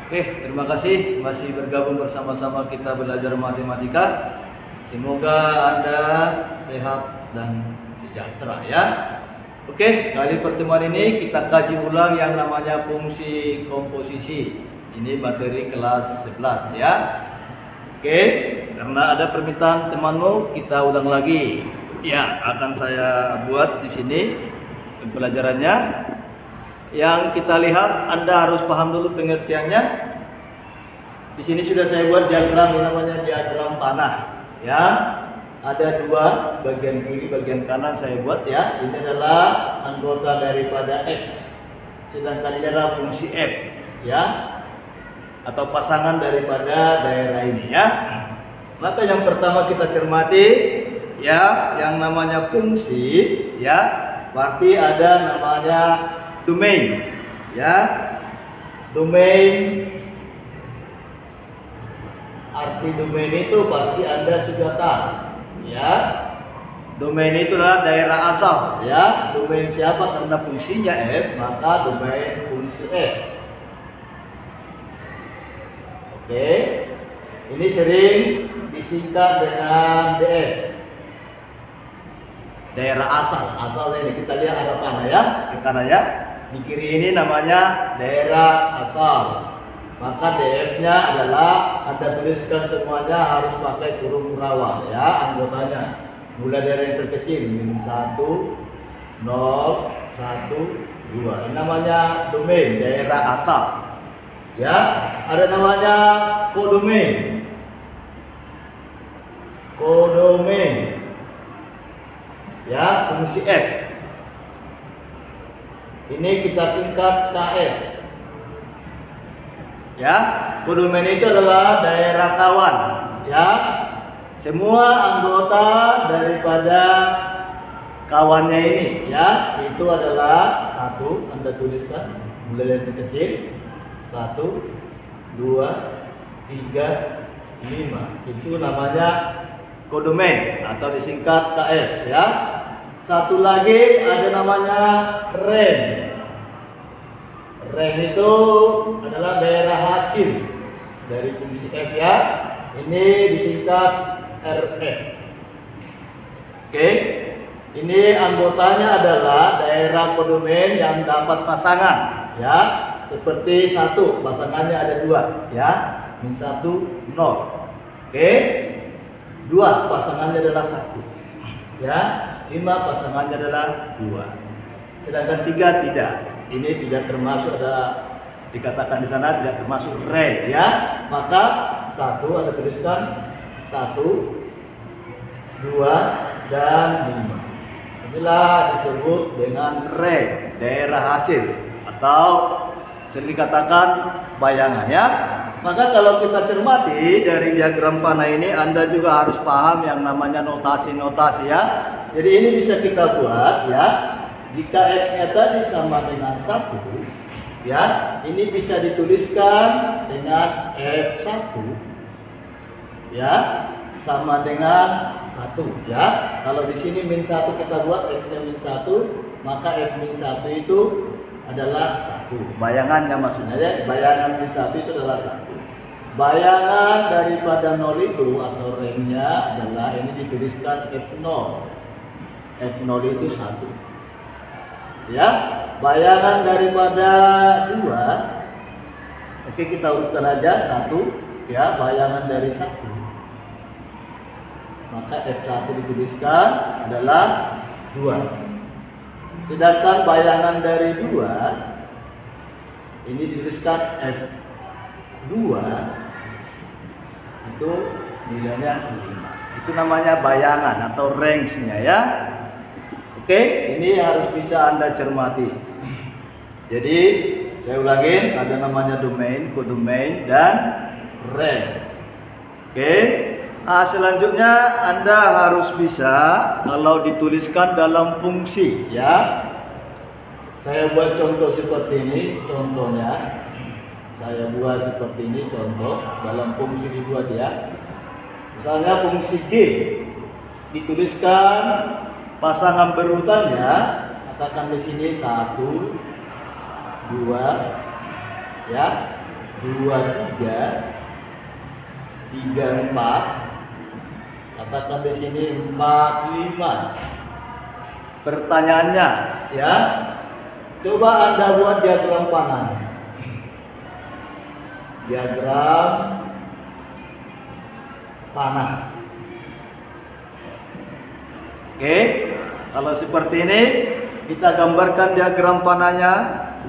Oke, terima kasih masih bergabung bersama-sama kita belajar matematika. Semoga Anda sehat dan sejahtera ya. Oke, kali pertemuan ini kita kaji ulang yang namanya fungsi komposisi. Ini materi kelas 11 ya. Oke, karena ada permintaan temanmu, kita ulang lagi. Ya, akan saya buat di sini pelajarannya. Yang kita lihat, Anda harus paham dulu pengertiannya. Di sini sudah saya buat diagram, namanya diagram panah. Ya, ada dua, bagian kiri, bagian kanan saya buat ya. Ini adalah anggota daripada X, sedangkan ini adalah fungsi F, ya, atau pasangan daripada daerah ini ya. Maka yang pertama kita cermati ya, yang namanya fungsi ya, berarti ada namanya domain ya. Domain, arti domain itu pasti Anda sudah tahu ya. Domain itu adalah daerah asal ya. Domain siapa? Karena fungsinya F, maka domain fungsi F. Oke, ini sering disingkat dengan DF, daerah asal. Asalnya ini kita lihat arah panah ya, ke kanan ya. Di kiri ini namanya daerah asal. Maka DF-nya adalah Anda tuliskan semuanya harus pakai kurung kurawal ya, anggotanya. Mulai dari yang terkecil -1, 0, 1, 2. Ini namanya domain, daerah asal. Ya, ada namanya kodomain. Kodomain. Ya, fungsi F. Ini kita singkat KF. Ya, kodomain itu adalah daerah kawan. Ya, semua anggota daripada kawannya ini, ya, itu adalah satu. Anda tuliskan mulai dari kecil. 1, 2, 3, 5. Itu namanya kodomain atau disingkat KF ya. Satu lagi ada namanya range. Range itu adalah daerah hasil dari fungsi F ya. Ini disingkat RF. Oke. Ini anggotanya adalah daerah kodomain yang dapat pasangan ya. Seperti 1, pasangannya ada 2 ya. -1, 0. Oke. 2, pasangannya adalah 1 ya. 5, pasangannya adalah 2. Sedangkan 3 tidak. Ini tidak termasuk, ada dikatakan di sana tidak termasuk re ya. Maka 1 Anda tuliskan 1, 2 dan 5. Inilah disebut dengan re, daerah hasil atau sering dikatakan bayangan ya. Maka kalau kita cermati dari diagram panah ini, Anda juga harus paham yang namanya notasi-notasi ya. Jadi ini bisa kita buat ya. Jika X-nya tadi sama dengan 1 ya, ini bisa dituliskan dengan F1 ya, sama dengan 1 ya. Kalau di sini -1 kita buat X-nya -1, maka F-1 itu adalah 1. Bayangannya maksudnya ya, bayangan -1 itu adalah 1. Bayangan daripada 0 itu atau range-nya adalah ini dituliskan F0. F0 itu 1. Ya, bayangan daripada 2. Oke, kita urutkan aja 1 ya, bayangan dari 1. Maka F1 dituliskan adalah 2. Sedangkan bayangan dari 2 ini dituliskan F2, itu nilainya 5. Itu namanya bayangan atau range-nya ya. Oke, ini harus bisa Anda cermati. Jadi saya ulangin, ada namanya domain, kodomain dan range. Oke. Nah, selanjutnya Anda harus bisa kalau dituliskan dalam fungsi ya. Saya buat contoh seperti ini, contohnya. Saya buat seperti ini contoh dalam fungsi dibuat ya. Misalnya fungsi G dituliskan pasangan berurutannya, katakan di sini 1, 2 ya. 3, 4. Katakan di sini 4, 5. Pertanyaannya, ya, coba Anda buat diagram panah. Diagram panah. Oke, kalau seperti ini kita gambarkan diagram panahnya.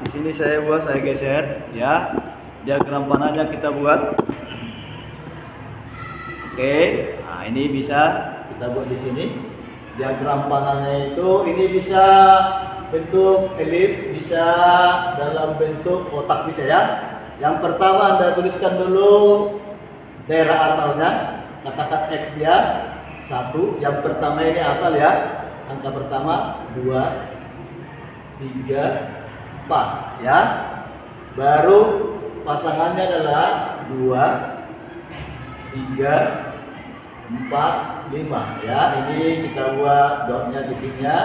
Di sini saya geser, ya. Diagram panahnya kita buat. Oke, nah ini bisa kita buat di sini. Diagram panahnya itu ini bisa bentuk elip, bisa dalam bentuk kotak, bisa ya. Yang pertama Anda tuliskan dulu daerah asalnya, katakan X dia 1. Yang pertama ini asal ya, angka pertama 2, 3, 4 ya. Baru pasangannya adalah 2, 3, 4, 5 ya. Ini kita buat dotnya, titiknya.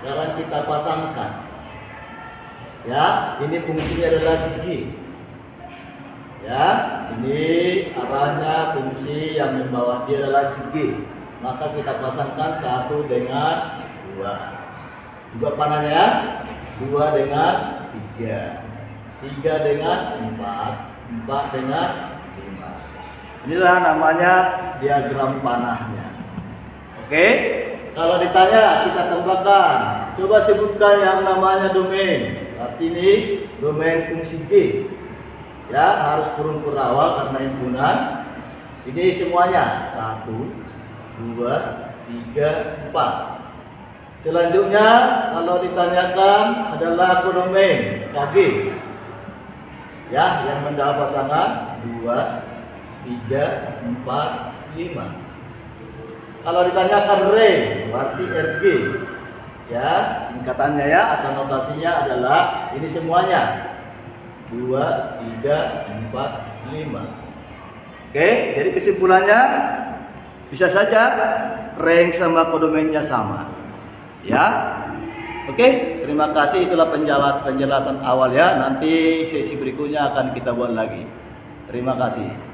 Sekarang kita pasangkan ya. Ini fungsinya adalah segi ya. Ini arahnya, fungsi yang membawa dia adalah segi. Maka kita pasangkan 1 dengan 2. Juga panahnya 2 dengan 3, 3 dengan 4, 4 dengan 5. Inilah namanya diagram panahnya. Oke, kalau ditanya kita tambahkan, coba sebutkan yang namanya domain. Arti ini domain fungsi G. Ya, harus kurung awal karena himpunan. Ini semuanya 1, 2, 3, 4. Selanjutnya kalau ditanyakan adalah kodomain KG. Ya, yang mendapat pasangan 2, 3, 4, 5. Kalau ditanyakan ring, berarti RG. Ya, singkatannya ya atau notasinya adalah ini semuanya 2, 3, 4, 5. Oke, jadi kesimpulannya bisa saja rank sama kodomainnya sama. Ya. Oke, terima kasih, itulah penjelasan awal ya. Nanti sesi berikutnya akan kita buat lagi. Terima kasih.